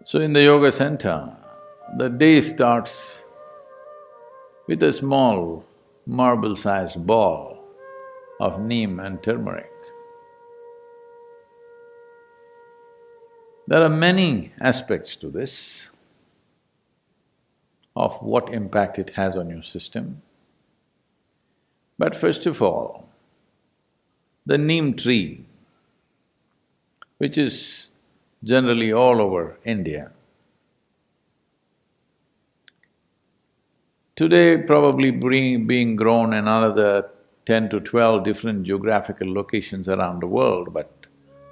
So in the yoga center, the day starts with a small marble-sized ball of neem and turmeric. There are many aspects to this, of what impact it has on your system. But first of all, the neem tree, which is generally all over India, today probably being grown in another 10 to 12 different geographical locations around the world, but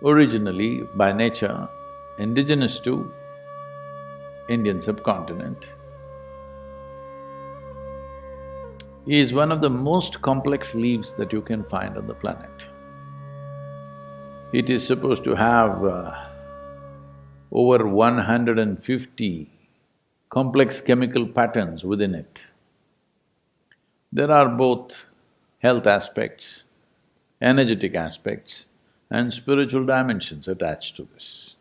originally, by nature, indigenous to Indian subcontinent, is one of the most complex leaves that you can find on the planet. It is supposed to have over 150 complex chemical patterns within it. There are both health aspects, energetic aspects, and spiritual dimensions attached to this.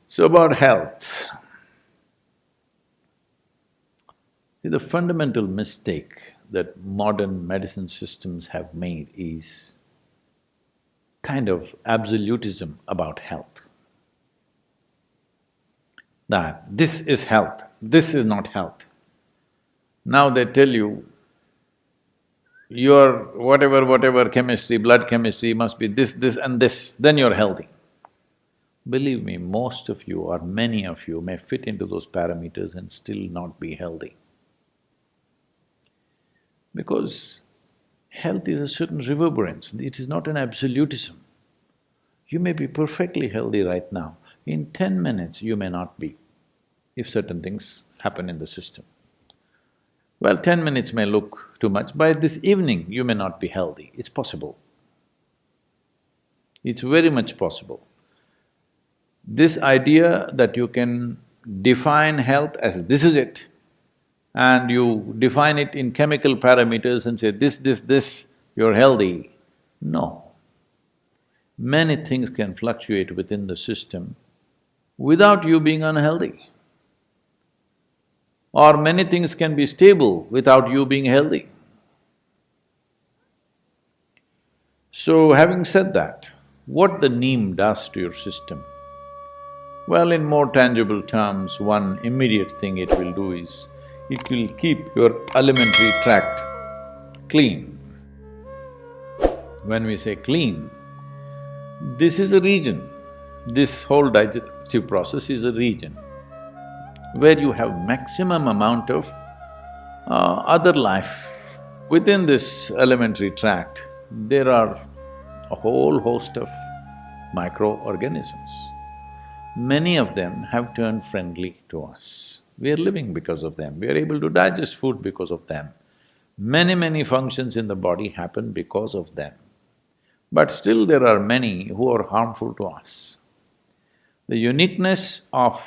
So about health, the fundamental mistake that modern medicine systems have made is kind of absolutism about health. That this is health, this is not health. Now they tell you, your whatever chemistry, blood chemistry must be this and this, then you're healthy. Believe me, most of you or many of you may fit into those parameters and still not be healthy. Because health is a certain reverberance, it is not an absolutism. You may be perfectly healthy right now, in 10 minutes you may not be, if certain things happen in the system. Well, 10 minutes may look too much, by this evening you may not be healthy, it's possible. It's very much possible. This idea that you can define health as this is it, and you define it in chemical parameters and say this, you're healthy. No. Many things can fluctuate within the system without you being unhealthy. Or many things can be stable without you being healthy. So having said that, what the neem does to your system? Well, in more tangible terms, one immediate thing it will do is, it will keep your alimentary tract clean. When we say clean, this is a region, this whole digestive process is a region where you have maximum amount of other life. Within this alimentary tract, there are a whole host of microorganisms. Many of them have turned friendly to us. We are living because of them, we are able to digest food because of them. Many functions in the body happen because of them. But still there are many who are harmful to us. The uniqueness of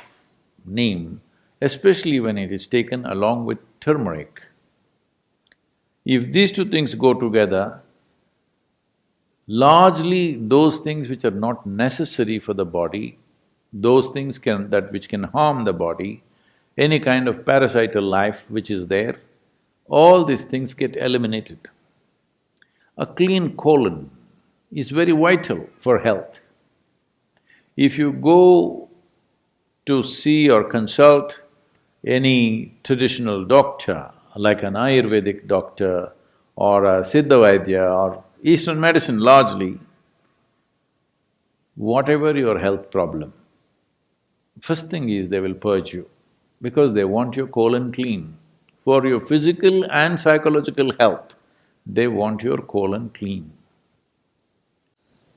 neem, especially when it is taken along with turmeric, if these two things go together, largely those things which are not necessary for the body, those things which can harm the body, any kind of parasital life which is there, all these things get eliminated. A clean colon is very vital for health. If you go to see or consult any traditional doctor, like an Ayurvedic doctor or a Siddha Vaidya or Eastern medicine largely, whatever your health problem, first thing is they will purge you, because they want your colon clean. For your physical and psychological health, they want your colon clean.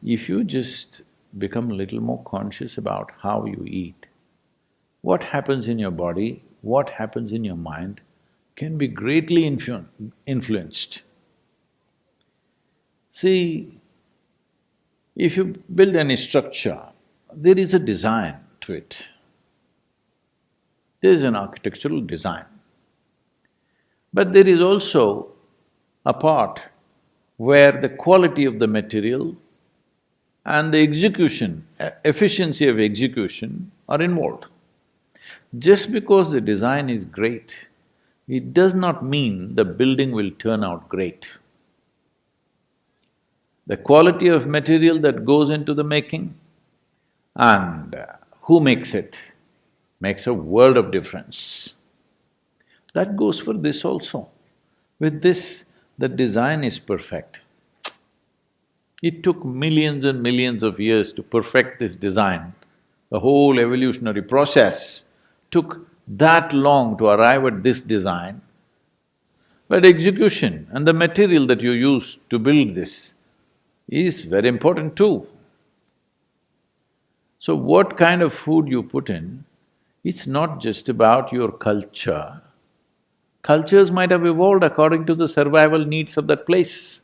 If you just become a little more conscious about how you eat, what happens in your body, what happens in your mind can be greatly influenced. See, if you build any structure, there is a design to it. There is an architectural design. But there is also a part where the quality of the material and the execution, efficiency of execution are involved. Just because the design is great, it does not mean the building will turn out great. The quality of material that goes into the making and who makes it makes a world of difference. That goes for this also. With this, the design is perfect. It took millions and millions of years to perfect this design. The whole evolutionary process took that long to arrive at this design. But execution and the material that you use to build this is very important too. So what kind of food you put in, it's not just about your culture. Cultures might have evolved according to the survival needs of that place.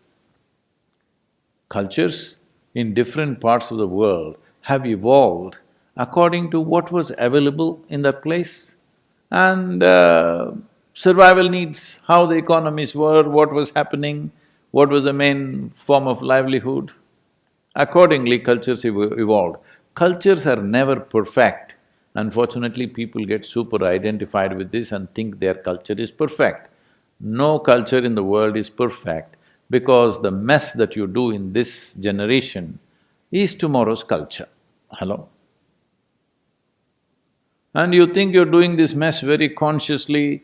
Cultures in different parts of the world have evolved according to what was available in that place and survival needs, how the economies were, what was happening, what was the main form of livelihood. Accordingly, cultures evolved. Cultures are never perfect. Unfortunately, people get super identified with this and think their culture is perfect. No culture in the world is perfect because the mess that you do in this generation is tomorrow's culture. Hello? And you think you're doing this mess very consciously.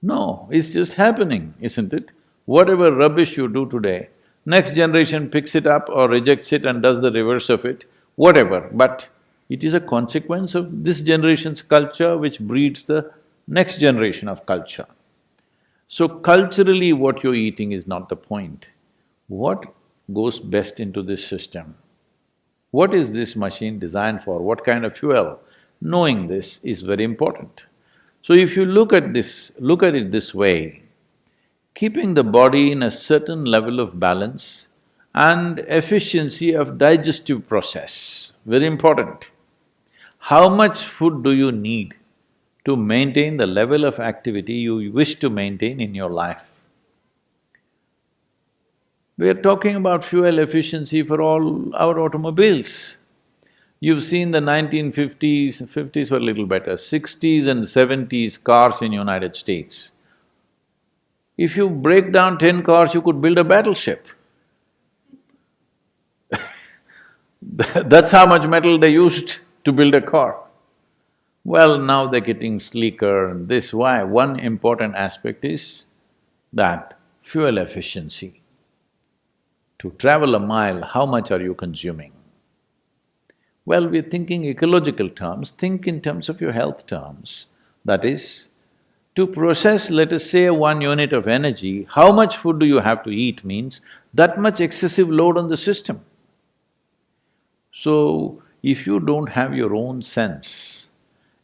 No, it's just happening, isn't it? Whatever rubbish you do today, next generation picks it up or rejects it and does the reverse of it, whatever, but it is a consequence of this generation's culture which breeds the next generation of culture. So culturally what you're eating is not the point. What goes best into this system? What is this machine designed for? What kind of fuel? Knowing this is very important. So if you look at it this way, keeping the body in a certain level of balance and efficiency of digestive process, very important. How much food do you need to maintain the level of activity you wish to maintain in your life? We are talking about fuel efficiency for all our automobiles. You've seen the 1950s, fifties were a little better, 60s and 70s cars in United States. If you break down 10 cars, you could build a battleship. That's how much metal they used to build a car. Well, now they're getting sleeker and this, why? One important aspect is that fuel efficiency. To travel a mile, how much are you consuming? Well, we're thinking ecological terms, think in terms of your health terms. That is, to process, let us say, 1 unit of energy, how much food do you have to eat means that much excessive load on the system. So, if you don't have your own sense,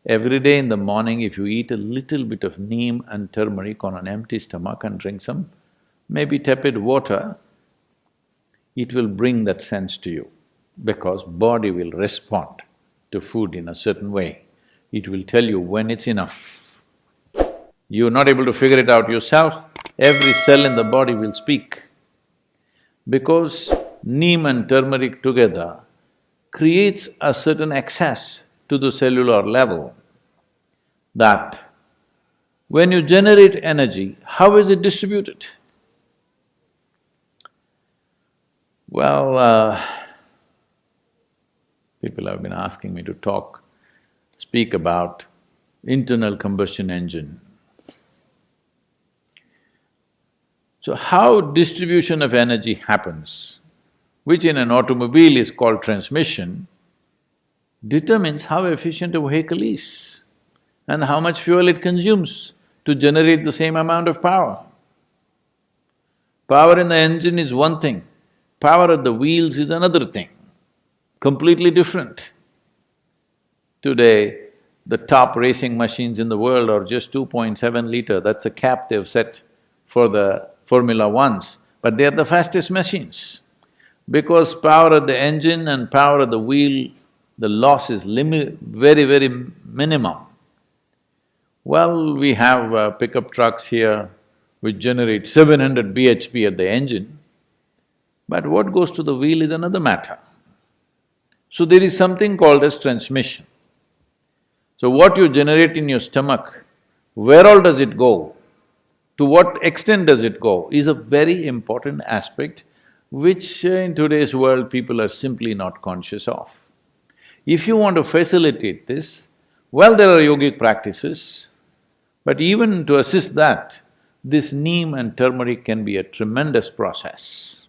every day in the morning if you eat a little bit of neem and turmeric on an empty stomach and drink some maybe tepid water, it will bring that sense to you because body will respond to food in a certain way. It will tell you when it's enough. You're not able to figure it out yourself, every cell in the body will speak. Because neem and turmeric together creates a certain access to the cellular level that when you generate energy, how is it distributed? Well, people have been asking me to speak about internal combustion engine. So how distribution of energy happens, which in an automobile is called transmission, determines how efficient a vehicle is and how much fuel it consumes to generate the same amount of power. Power in the engine is one thing, power at the wheels is another thing, completely different. Today, the top racing machines in the world are just 2.7 liter, that's a cap they've set for the Formula Ones, but they are the fastest machines. Because power at the engine and power at the wheel, the loss is very minimum. Well, we have pickup trucks here which generate 700 bhp at the engine, But what goes to the wheel is another matter. So there is something called as transmission. So what you generate in your stomach, where all does it go? To what extent does it go is a very important aspect which in today's world people are simply not conscious of. If you want to facilitate this, well, there are yogic practices, but even to assist that, this neem and turmeric can be a tremendous process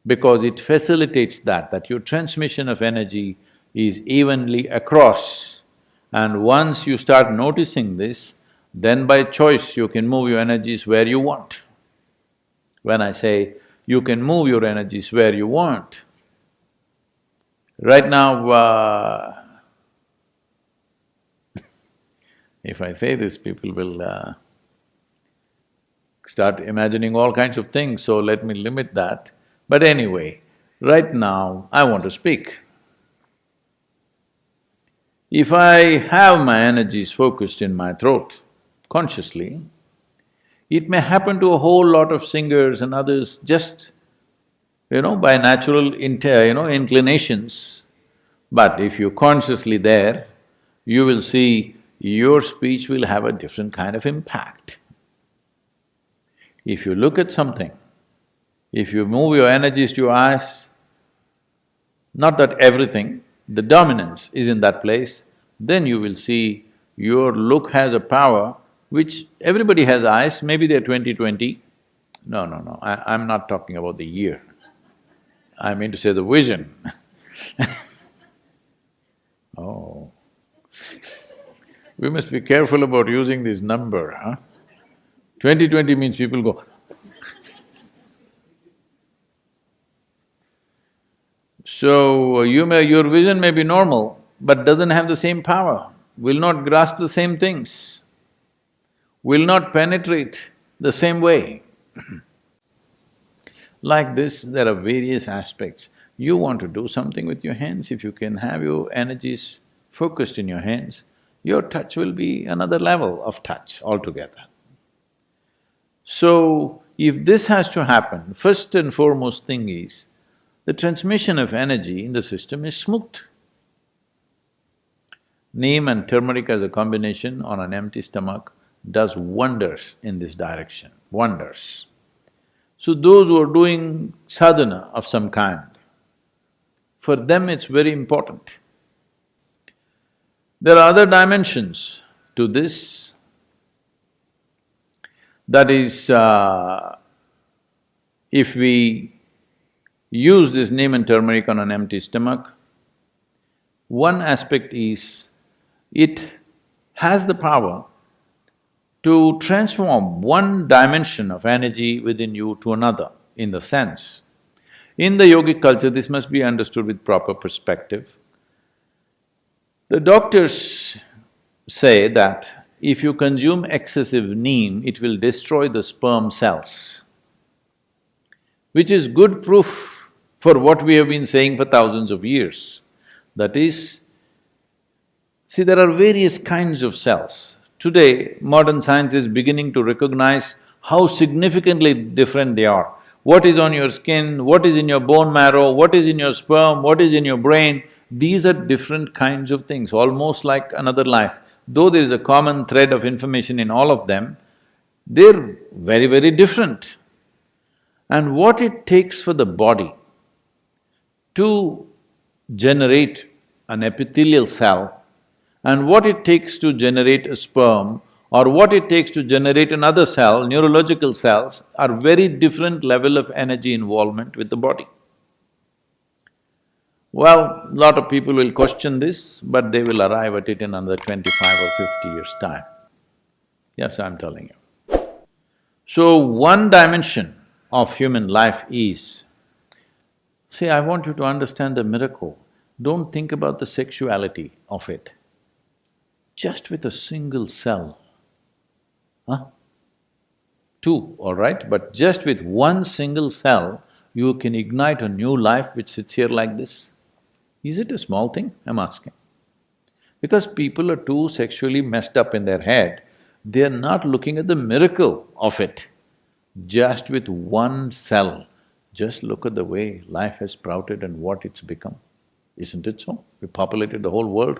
because it facilitates that your transmission of energy is evenly across. And once you start noticing this, then by choice you can move your energies where you want. When I say you can move your energies where you want, right now, if I say this, people will start imagining all kinds of things, so let me limit that. But anyway, right now I want to speak. If I have my energies focused in my throat consciously, it may happen to a whole lot of singers and others just, by natural inclinations. But if you're consciously there, you will see your speech will have a different kind of impact. If you look at something, if you move your energies to your eyes, not that everything, the dominance is in that place, then you will see your look has a power which everybody has eyes, maybe they're 20/20. No, I'm not talking about the year. I mean to say the vision. Oh. We must be careful about using this number, huh? 20/20 means people go, so your vision may be normal, but doesn't have the same power, will not grasp the same things, will not penetrate the same way. Like this, there are various aspects. You want to do something with your hands, if you can have your energies focused in your hands, your touch will be another level of touch altogether. So, if this has to happen, first and foremost thing is, the transmission of energy in the system is smooth. Neem and turmeric as a combination on an empty stomach does wonders in this direction, wonders. So those who are doing sadhana of some kind, for them it's very important. There are other dimensions to this. That is, if we use this neem and turmeric on an empty stomach, one aspect is, it has the power to transform one dimension of energy within you to another, in the sense. In the yogic culture, this must be understood with proper perspective. The doctors say that if you consume excessive neem, it will destroy the sperm cells, which is good proof for what we have been saying for thousands of years. That is, see, there are various kinds of cells. Today, modern science is beginning to recognize how significantly different they are. What is on your skin, what is in your bone marrow, what is in your sperm, what is in your brain, these are different kinds of things, almost like another life. Though there is a common thread of information in all of them, they're very, very different. And what it takes for the body to generate an epithelial cell and what it takes to generate a sperm or what it takes to generate another cell, neurological cells, are very different level of energy involvement with the body. Well, lot of people will question this, but they will arrive at it in another 25 or 50 years' time. Yes, I'm telling you. So, one dimension of human life is, see, I want you to understand the miracle. Don't think about the sexuality of it. Just with a single cell, two, all right, but just with one single cell, you can ignite a new life which sits here like this. Is it a small thing? I'm asking. Because people are too sexually messed up in their head, they are not looking at the miracle of it. Just with one cell, Just look at the way life has sprouted and what it's become. Isn't it so? We populated the whole world.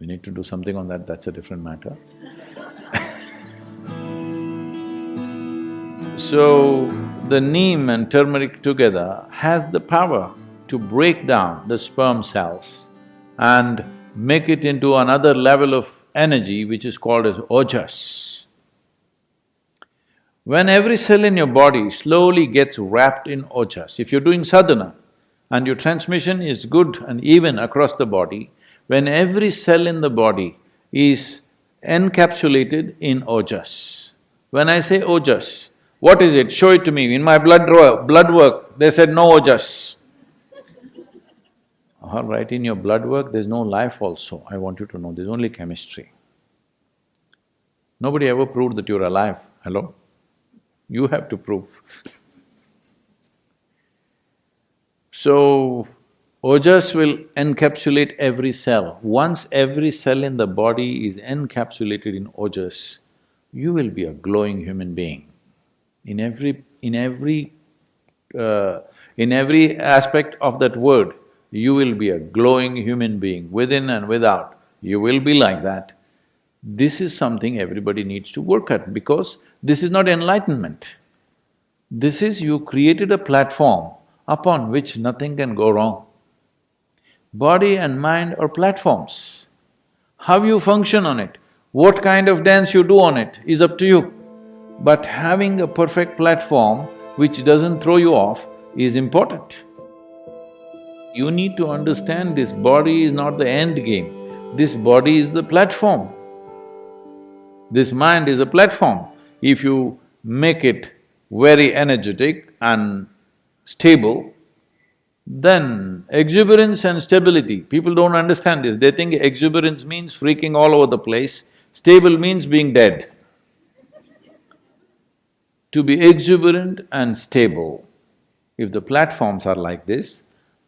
We need to do something on that, that's a different matter. So, the neem and turmeric together has the power to break down the sperm cells and make it into another level of energy which is called as ojas. When every cell in your body slowly gets wrapped in ojas, if you're doing sadhana and your transmission is good and even across the body, when every cell in the body is encapsulated in ojas. When I say ojas, what is it? Show it to me. In my blood work, they said no ojas. All right, in your blood work, there's no life also, I want you to know, there's only chemistry. Nobody ever proved that you're alive, hello? You have to prove. So, ojas will encapsulate every cell. Once every cell in the body is encapsulated in ojas, you will be a glowing human being. In every aspect of that word, you will be a glowing human being, within and without, you will be like that. This is something everybody needs to work at because this is not enlightenment. This is you created a platform upon which nothing can go wrong. Body and mind are platforms. How you function on it, what kind of dance you do on it is up to you. But having a perfect platform which doesn't throw you off is important. You need to understand this body is not the end game, this body is the platform. This mind is a platform. If you make it very energetic and stable, then exuberance and stability, people don't understand this, they think exuberance means freaking all over the place, stable means being dead. To be exuberant and stable, if the platforms are like this,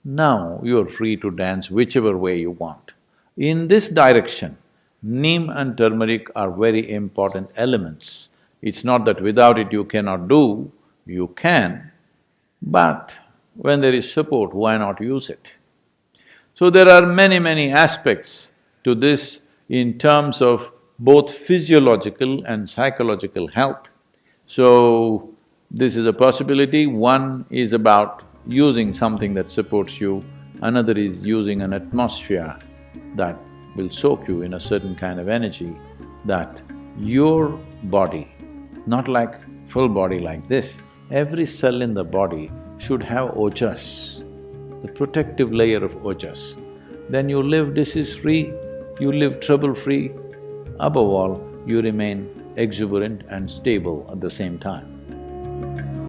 now you are free to dance whichever way you want. In this direction, neem and turmeric are very important elements. It's not that without it you cannot do, you can, but when there is support, why not use it? So there are many aspects to this in terms of both physiological and psychological health. So, this is a possibility. One is about using something that supports you, another is using an atmosphere that will soak you in a certain kind of energy, that your body, not like full body like this, every cell in the body should have ojas, the protective layer of ojas. Then you live disease-free, you live trouble-free, above all, you remain exuberant and stable at the same time.